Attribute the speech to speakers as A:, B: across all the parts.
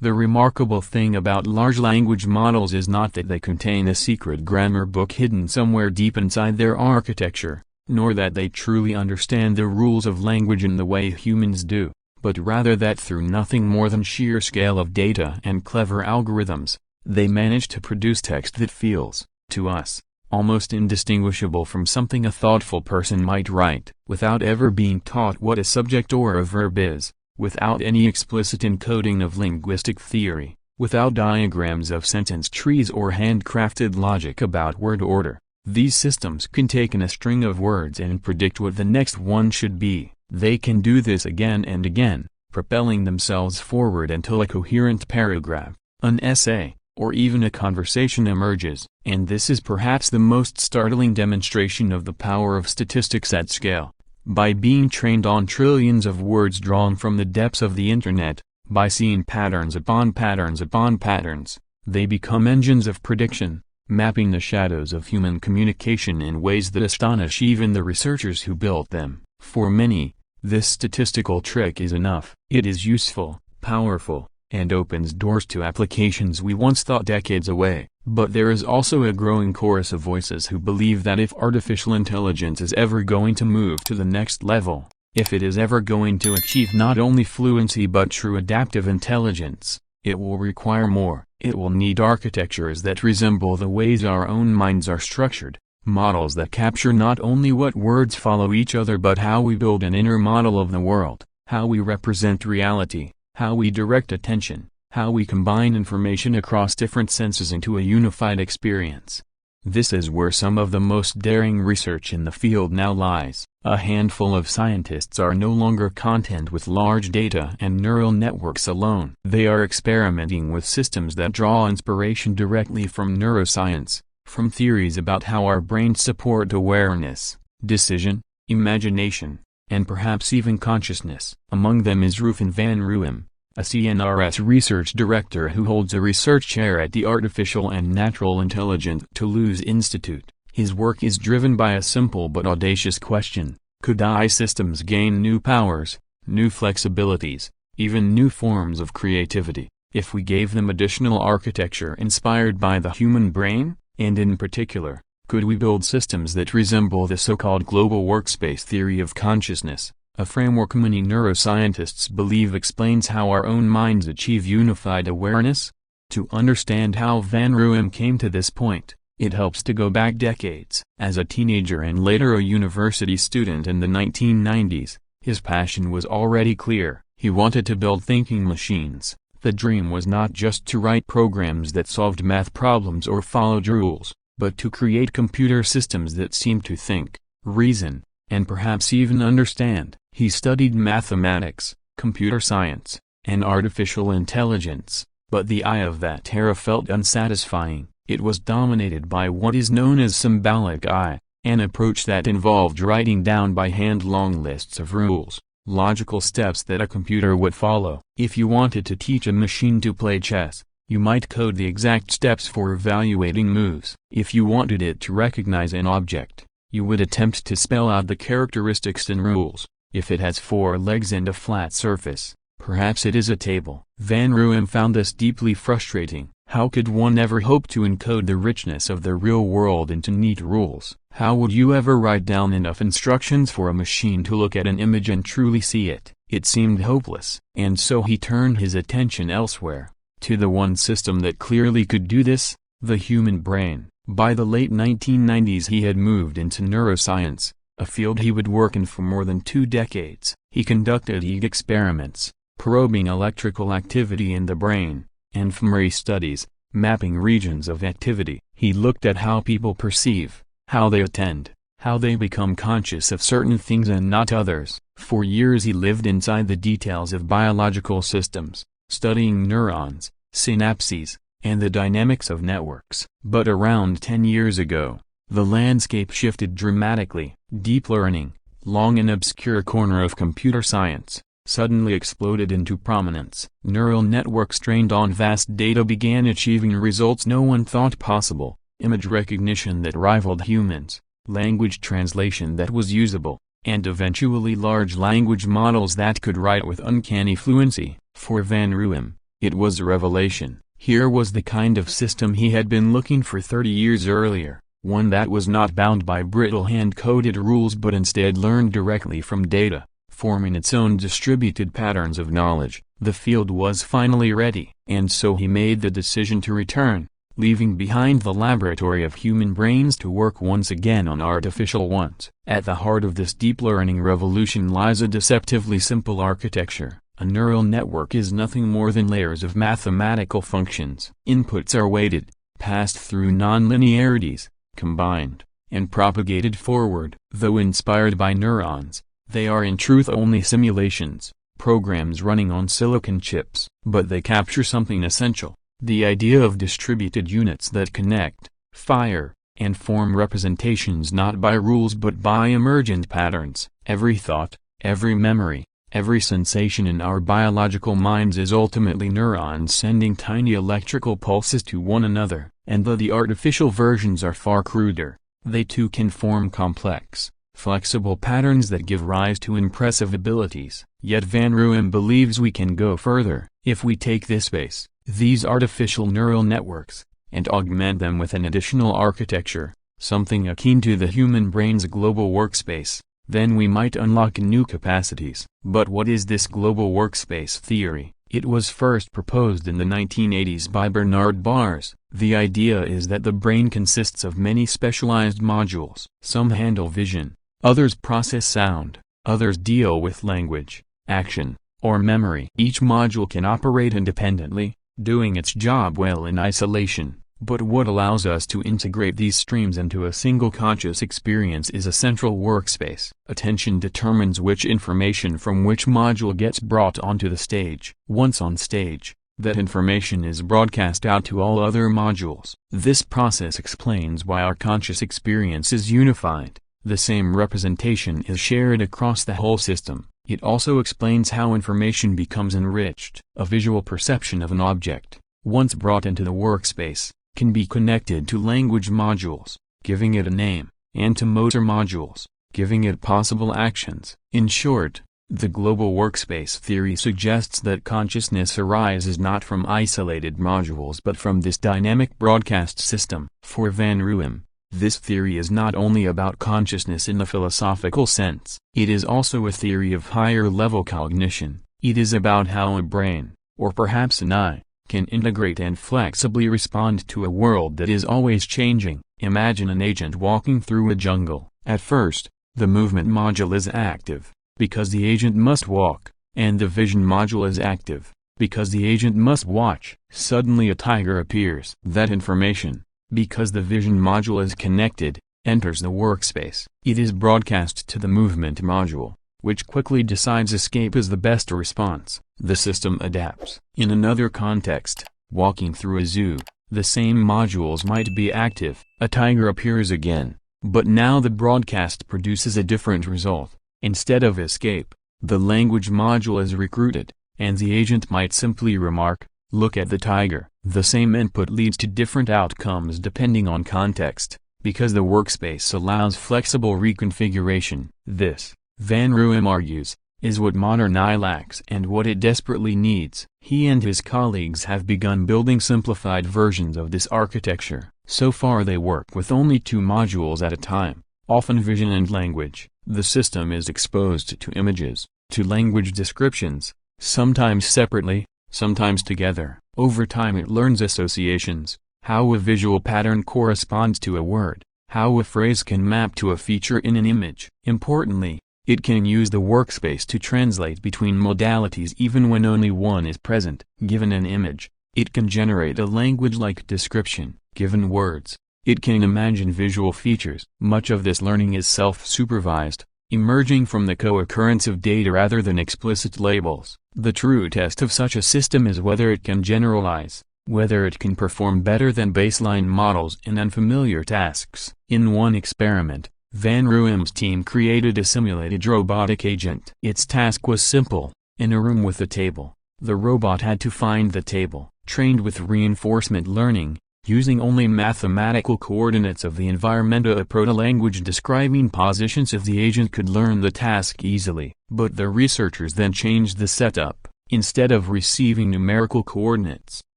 A: The remarkable thing about large language models is not that they contain a secret grammar book hidden somewhere deep inside their architecture, nor that they truly understand the rules of language in the way humans do, but rather that through nothing more than sheer scale of data and clever algorithms, they manage to produce text that feels, to us, almost indistinguishable from something a thoughtful person might write, without ever being taught what a subject or a verb is, without any explicit encoding of linguistic theory, without diagrams of sentence trees or handcrafted logic about word order. These systems can take in a string of words and predict what the next one should be. They can do this again and again, propelling themselves forward until a coherent paragraph, an essay, or even a conversation emerges. And this is perhaps the most startling demonstration of the power of statistics at scale. By being trained on trillions of words drawn from the depths of the internet, by seeing patterns upon patterns upon patterns, they become engines of prediction, mapping the shadows of human communication in ways that astonish even the researchers who built them. For many, this statistical trick is enough. It is useful, powerful, and opens doors to applications we once thought decades away. But there is also a growing chorus of voices who believe that if artificial intelligence is ever going to move to the next level, if it is ever going to achieve not only fluency but true adaptive intelligence, it will require more. It will need architectures that resemble the ways our own minds are structured, models that capture not only what words follow each other but how we build an inner model of the world, how we represent reality, how we direct attention, how we combine information across different senses into a unified experience. This is where some of the most daring research in the field now lies. A handful of scientists are no longer content with large data and neural networks alone. They are experimenting with systems that draw inspiration directly from neuroscience, from theories about how our brains support awareness, decision, imagination, and perhaps even consciousness. Among them is Rufin van Ruim, a CNRS research director who holds a research chair at the Artificial and Natural Intelligence Toulouse Institute. His work is driven by a simple but audacious question: could AI systems gain new powers, new flexibilities, even new forms of creativity, if we gave them additional architecture inspired by the human brain? And in particular, could we build systems that resemble the so-called global workspace theory of consciousness, a framework many neuroscientists believe explains how our own minds achieve unified awareness? To understand how Van Ruim came to this point, it helps to go back decades. As a teenager and later a university student in the 1990s, his passion was already clear. He wanted to build thinking machines. The dream was not just to write programs that solved math problems or followed rules, but to create computer systems that seemed to think, reason, and perhaps even understand. He studied mathematics, computer science, and artificial intelligence, but the eye of that era felt unsatisfying. It was dominated by what is known as symbolic eye, an approach that involved writing down by hand long lists of rules, logical steps that a computer would follow. If you wanted to teach a machine to play chess, you might code the exact steps for evaluating moves. If you wanted it to recognize an object, you would attempt to spell out the characteristics and rules. If it has 4 legs and a flat surface, perhaps it is a table. Van Ruim found this deeply frustrating. How could one ever hope to encode the richness of the real world into neat rules? How would you ever write down enough instructions for a machine to look at an image and truly see it? It seemed hopeless. And so he turned his attention elsewhere, to the one system that clearly could do this, the human brain. By the late 1990s he had moved into neuroscience, a field he would work in for more than 2 decades. He conducted experiments, probing electrical activity in the brain, and fMRI studies, mapping regions of activity. He looked at how people perceive, how they attend, how they become conscious of certain things and not others. For years he lived inside the details of biological systems, studying neurons, synapses, and the dynamics of networks. But around 10 years ago, the landscape shifted dramatically. Deep learning, long an obscure corner of computer science, suddenly exploded into prominence. Neural networks trained on vast data began achieving results no one thought possible: image recognition that rivaled humans, language translation that was usable, and eventually large language models that could write with uncanny fluency. For Van Ruim, It was a revelation. Here was the kind of system he had been looking for 30 years earlier, one that was not bound by brittle hand-coded rules but instead learned directly from data, forming its own distributed patterns of knowledge. The field was finally ready, and so he made the decision to return, leaving behind the laboratory of human brains to work once again on artificial ones. At the heart of this deep learning revolution lies a deceptively simple architecture. A neural network is nothing more than layers of mathematical functions. Inputs are weighted, passed through nonlinearities, combined, and propagated forward. Though inspired by neurons, they are in truth only simulations, programs running on silicon chips. But they capture something essential, the idea of distributed units that connect, fire, and form representations not by rules but by emergent patterns. Every thought, every memory, every sensation in our biological minds is ultimately neurons sending tiny electrical pulses to one another, and though the artificial versions are far cruder, they too can form complex, flexible patterns that give rise to impressive abilities. Yet Van Ruem believes we can go further, if we take this base, these artificial neural networks, and augment them with an additional architecture, something akin to the human brain's global workspace. Then we might unlock new capacities. But what is this global workspace theory? It was first proposed in the 1980s by Bernard Bars. The idea is that the brain consists of many specialized modules. Some handle vision, others process sound, others deal with language, action, or memory. Each module can operate independently, doing its job well in isolation. But what allows us to integrate these streams into a single conscious experience is a central workspace. Attention determines which information from which module gets brought onto the stage. Once on stage, that information is broadcast out to all other modules. This process explains why our conscious experience is unified. The same representation is shared across the whole system. It also explains how information becomes enriched. A visual perception of an object, once brought into the workspace, can be connected to language modules, giving it a name, and to motor modules, giving it possible actions. In short, the global workspace theory suggests that consciousness arises not from isolated modules but from this dynamic broadcast system. For Van Ruem, this theory is not only about consciousness in the philosophical sense, it is also a theory of higher-level cognition. It is about how a brain, or perhaps an eye, can integrate and flexibly respond to a world that is always changing. Imagine an agent walking through a jungle. At first, the movement module is active, because the agent must walk, and the vision module is active, because the agent must watch. Suddenly a tiger appears. That information, because the vision module is connected, enters the workspace. It is broadcast to the movement module, which quickly decides escape is the best response. The system adapts. In another context, walking through a zoo, the same modules might be active. A tiger appears again, but now the broadcast produces a different result. Instead of escape, the language module is recruited, and the agent might simply remark, "Look at the tiger." The same input leads to different outcomes depending on context, because the workspace allows flexible reconfiguration. This, Van Ruem argues, is what modern AI lacks and what it desperately needs. He and his colleagues have begun building simplified versions of this architecture. So far they work with only two modules at a time, often vision and language. The system is exposed to images, to language descriptions, sometimes separately, sometimes together. Over time it learns associations, how a visual pattern corresponds to a word, how a phrase can map to a feature in an image. Importantly, it can use the workspace to translate between modalities even when only one is present. Given an image, it can generate a language-like description. Given words, it can imagine visual features. Much of this learning is self-supervised, emerging from the co-occurrence of data rather than explicit labels. The true test of such a system is whether it can generalize, whether it can perform better than baseline models in unfamiliar tasks. In one experiment, Van Ruem's team created a simulated robotic agent. Its task was simple. In a room with a table, the robot had to find the table. Trained with reinforcement learning, using only mathematical coordinates of the environment, a proto-language describing positions of the agent could learn the task easily. But the researchers then changed the setup. Instead of receiving numerical coordinates,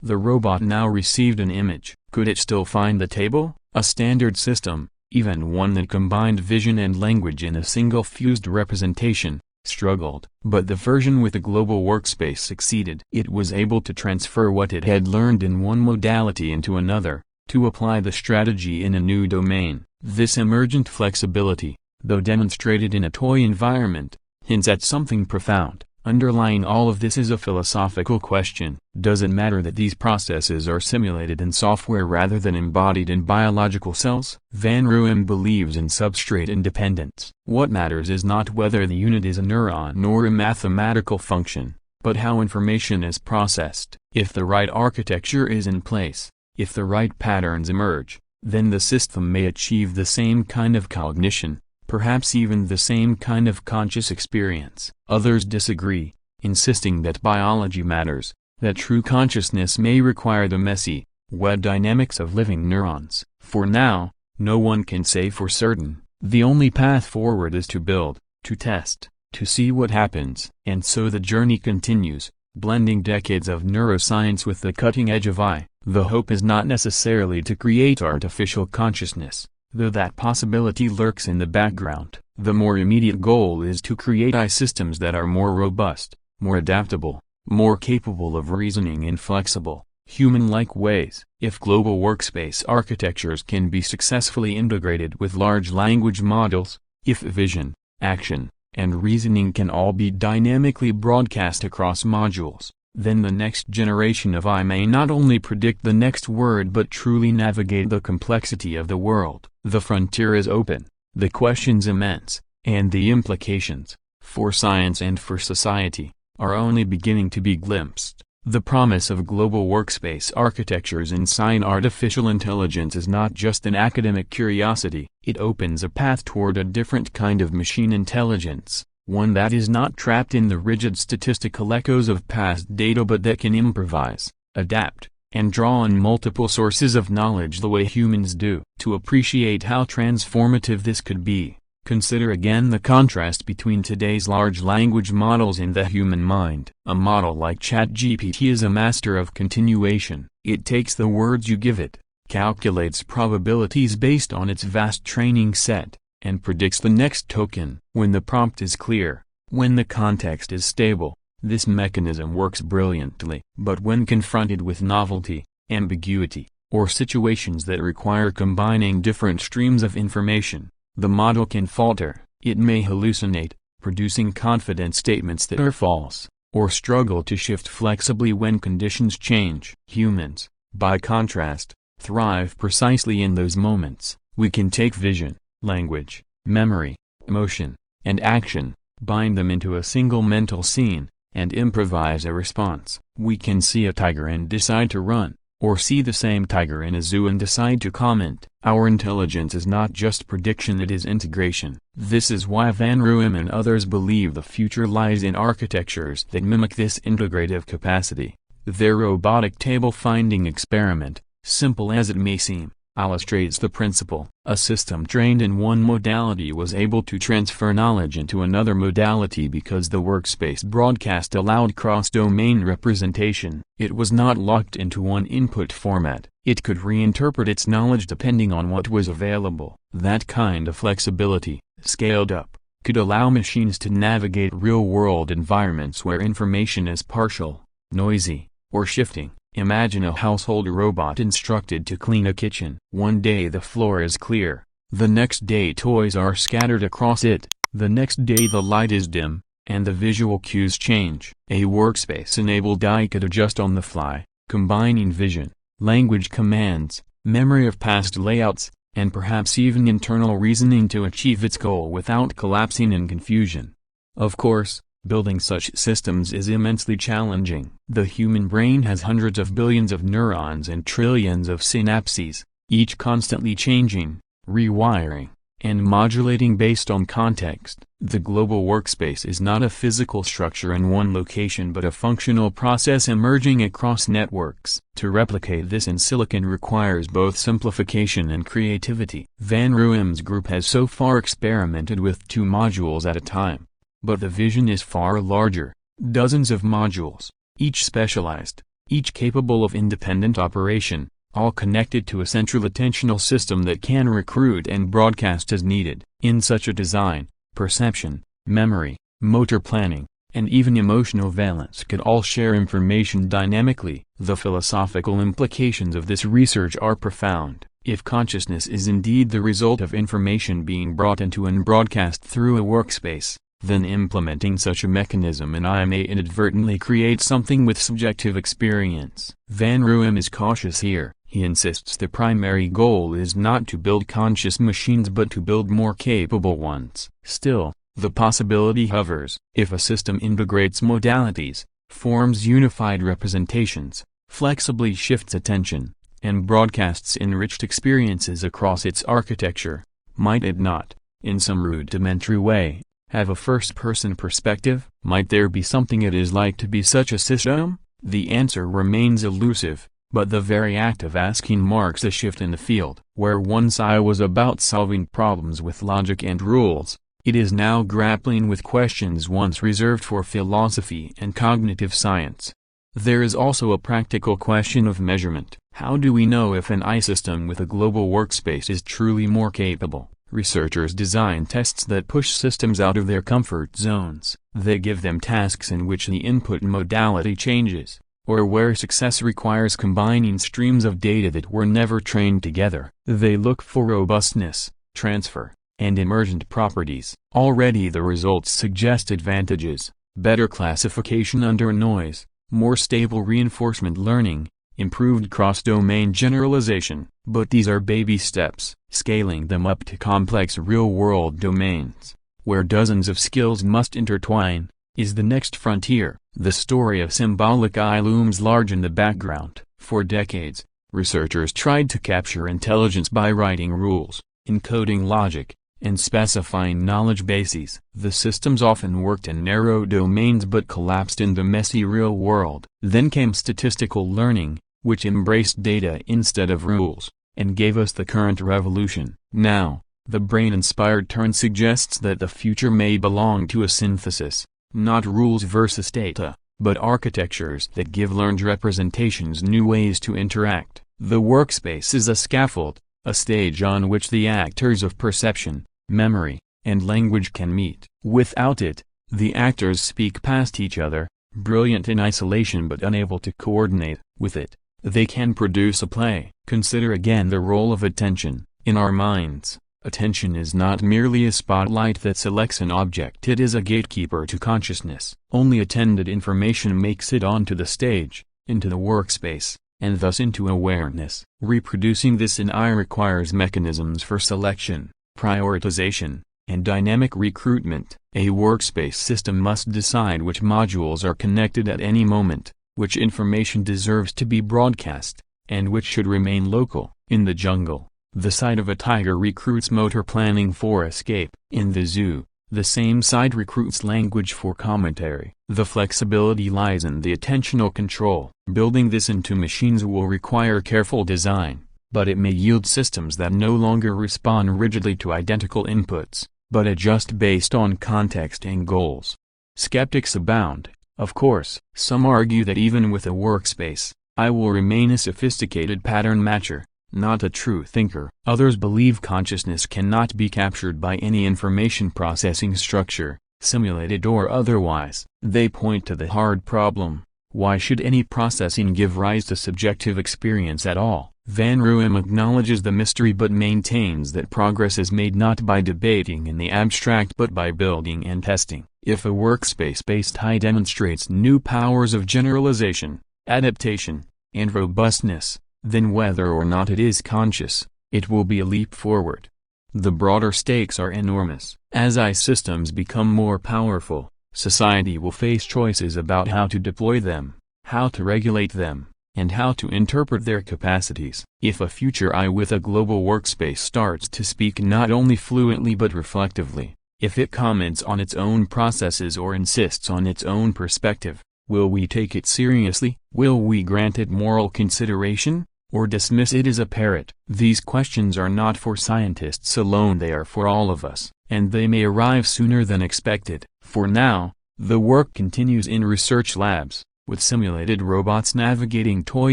A: the robot now received an image. Could it still find the table? A standard system, even one that combined vision and language in a single fused representation, struggled. But the version with the global workspace succeeded. It was able to transfer what it had learned in one modality into another, to apply the strategy in a new domain. This emergent flexibility, though demonstrated in a toy environment, hints at something profound. Underlying all of this is a philosophical question. Does it matter that these processes are simulated in software rather than embodied in biological cells? Van Ruem believes in substrate independence. What matters is not whether the unit is a neuron nor a mathematical function, but how information is processed. If the right architecture is in place, if the right patterns emerge, then the system may achieve the same kind of cognition, perhaps even the same kind of conscious experience. Others disagree, insisting that biology matters, that true consciousness may require the messy, wet dynamics of living neurons. For now, no one can say for certain. The only path forward is to build, to test, to see what happens. And so the journey continues, blending decades of neuroscience with the cutting edge of AI. The hope is not necessarily to create artificial consciousness, though that possibility lurks in the background. The more immediate goal is to create AI systems that are more robust, more adaptable, more capable of reasoning in flexible, human-like ways. If global workspace architectures can be successfully integrated with large language models, if vision, action, and reasoning can all be dynamically broadcast across modules, then the next generation of AI may not only predict the next word but truly navigate the complexity of the world. The frontier is open, the questions immense, and the implications, for science and for society, are only beginning to be glimpsed. The promise of global workspace architectures inside artificial intelligence is not just an academic curiosity. It opens a path toward a different kind of machine intelligence, one that is not trapped in the rigid statistical echoes of past data but that can improvise, adapt, and draw on multiple sources of knowledge the way humans do. To appreciate how transformative this could be, consider again the contrast between today's large language models and the human mind. A model like ChatGPT is a master of continuation. It takes the words you give it, calculates probabilities based on its vast training set, and predicts the next token. When the prompt is clear, when the context is stable, this mechanism works brilliantly. But when confronted with novelty, ambiguity, or situations that require combining different streams of information, the model can falter. It may hallucinate, producing confident statements that are false, or struggle to shift flexibly when conditions change. Humans, by contrast, thrive precisely in those moments. We can take vision, language, memory, emotion, and action, bind them into a single mental scene, and improvise a response. We can see a tiger and decide to run, or see the same tiger in a zoo and decide to comment. Our intelligence is not just prediction, it is integration. This is why Van Ruem and others believe the future lies in architectures that mimic this integrative capacity. Their robotic table-finding experiment, simple as it may seem, illustrates the principle. A system trained in one modality was able to transfer knowledge into another modality because the workspace broadcast allowed cross-domain representation. It was not locked into one input format. It could reinterpret its knowledge depending on what was available. That kind of flexibility, scaled up, could allow machines to navigate real-world environments where information is partial, noisy, or shifting. Imagine a household robot instructed to clean a kitchen. One day the floor is clear, the next day toys are scattered across it, the next day the light is dim, and the visual cues change. A workspace-enabled AI could adjust on the fly, combining vision, language commands, memory of past layouts, and perhaps even internal reasoning to achieve its goal without collapsing in confusion. Of course, building such systems is immensely challenging. The human brain has hundreds of billions of neurons and trillions of synapses, each constantly changing, rewiring, and modulating based on context. The global workspace is not a physical structure in one location but a functional process emerging across networks. To replicate this in silicon requires both simplification and creativity. Van Ruem's group has so far experimented with 2 modules at a time. But the vision is far larger. Dozens of modules, each specialized, each capable of independent operation, all connected to a central attentional system that can recruit and broadcast as needed. In such a design, perception, memory, motor planning, and even emotional valence could all share information dynamically. The philosophical implications of this research are profound. If consciousness is indeed the result of information being brought into and broadcast through a workspace, then implementing such a mechanism in I may inadvertently create something with subjective experience. Van Ruem is cautious here. He insists the primary goal is not to build conscious machines but to build more capable ones. Still, the possibility hovers. If a system integrates modalities, forms unified representations, flexibly shifts attention, and broadcasts enriched experiences across its architecture, might it not, in some rudimentary way, have a first-person perspective? Might there be something it is like to be such a system? The answer remains elusive, but the very act of asking marks a shift in the field. Where once I was about solving problems with logic and rules, it is now grappling with questions once reserved for philosophy and cognitive science. There is also a practical question of measurement. How do we know if an I-system with a global workspace is truly more capable? Researchers design tests that push systems out of their comfort zones. They give them tasks in which the input modality changes, or where success requires combining streams of data that were never trained together. They look for robustness, transfer, and emergent properties. Already the results suggest advantages: better classification under noise, more stable reinforcement learning, improved cross-domain generalization. But these are baby steps. Scaling them up to complex real-world domains, where dozens of skills must intertwine, is the next frontier. The story of symbolic I looms large in the background. For decades, researchers tried to capture intelligence by writing rules, encoding logic, and specifying knowledge bases. The systems often worked in narrow domains but collapsed in the messy real world. Then came statistical learning, which embraced data instead of rules, and gave us the current revolution. Now, the brain-inspired turn suggests that the future may belong to a synthesis, not rules versus data, but architectures that give learned representations new ways to interact. The workspace is a scaffold, a stage on which the actors of perception, memory, and language can meet. Without it, the actors speak past each other, brilliant in isolation but unable to coordinate. With it, they can produce a play. Consider again the role of attention. In our minds, attention is not merely a spotlight that selects an object. It is a gatekeeper to consciousness. Only attended information makes it onto the stage, into the workspace, and thus into awareness. Reproducing this in I requires mechanisms for selection, prioritization, and dynamic recruitment. A workspace system must decide which modules are connected at any moment, which information deserves to be broadcast, and which should remain local. In the jungle, the sight of a tiger recruits motor planning for escape. In the zoo, the same sight recruits language for commentary. The flexibility lies in the attentional control. Building this into machines will require careful design, but it may yield systems that no longer respond rigidly to identical inputs, but adjust based on context and goals. Skeptics abound. Of course, some argue that even with a workspace, I will remain a sophisticated pattern matcher, not a true thinker. Others believe consciousness cannot be captured by any information processing structure, simulated or otherwise. They point to the hard problem: why should any processing give rise to subjective experience at all? Van Ruem acknowledges the mystery but maintains that progress is made not by debating in the abstract but by building and testing. If a workspace-based I demonstrates new powers of generalization, adaptation, and robustness, then whether or not it is conscious, it will be a leap forward. The broader stakes are enormous. As I systems become more powerful, society will face choices about how to deploy them, how to regulate them, and how to interpret their capacities. If a future I with a global workspace starts to speak not only fluently but reflectively, if it comments on its own processes or insists on its own perspective, will we take it seriously? Will we grant it moral consideration, or dismiss it as a parrot? These questions are not for scientists alone, they are for all of us, and they may arrive sooner than expected. For now, The work continues in research labs, with simulated robots navigating toy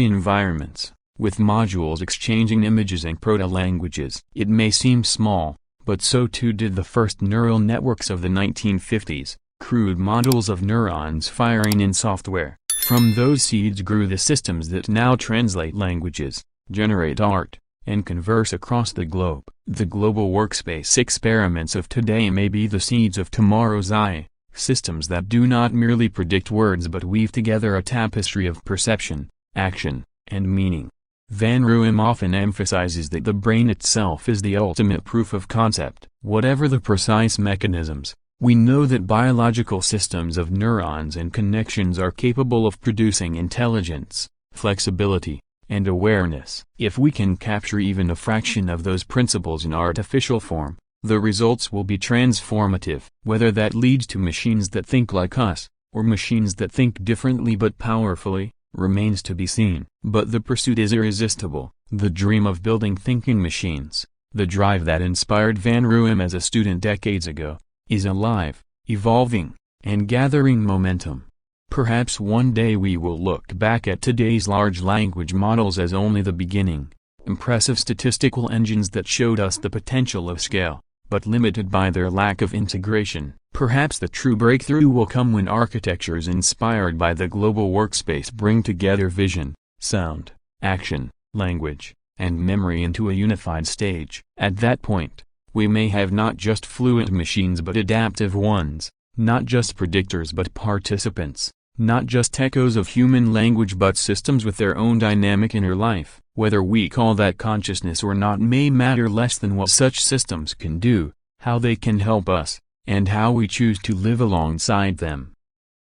A: environments, with modules exchanging images and proto-languages. It may seem small, but so too did the first neural networks of the 1950s, crude models of neurons firing in software. From those seeds grew the systems that now translate languages, generate art, and converse across the globe. The global workspace experiments of today may be the seeds of tomorrow's AI, systems that do not merely predict words but weave together a tapestry of perception, action, and meaning. Van Ruym often emphasizes that the brain itself is the ultimate proof of concept. Whatever the precise mechanisms, we know that biological systems of neurons and connections are capable of producing intelligence, flexibility, and awareness. If we can capture even a fraction of those principles in artificial form, the results will be transformative. Whether that leads to machines that think like us, or machines that think differently but powerfully, remains to be seen. But the pursuit is irresistible. The dream of building thinking machines, the drive that inspired Van Ruym as a student decades ago, is alive, evolving, and gathering momentum. Perhaps one day we will look back at today's large language models as only the beginning, impressive statistical engines that showed us the potential of scale, but limited by their lack of integration. Perhaps the true breakthrough will come when architectures inspired by the global workspace bring together vision, sound, action, language, and memory into a unified stage. At that point, we may have not just fluent machines but adaptive ones, not just predictors but participants, not just echoes of human language but systems with their own dynamic inner life. Whether we call that consciousness or not may matter less than what such systems can do, how they can help us, and how we choose to live alongside them.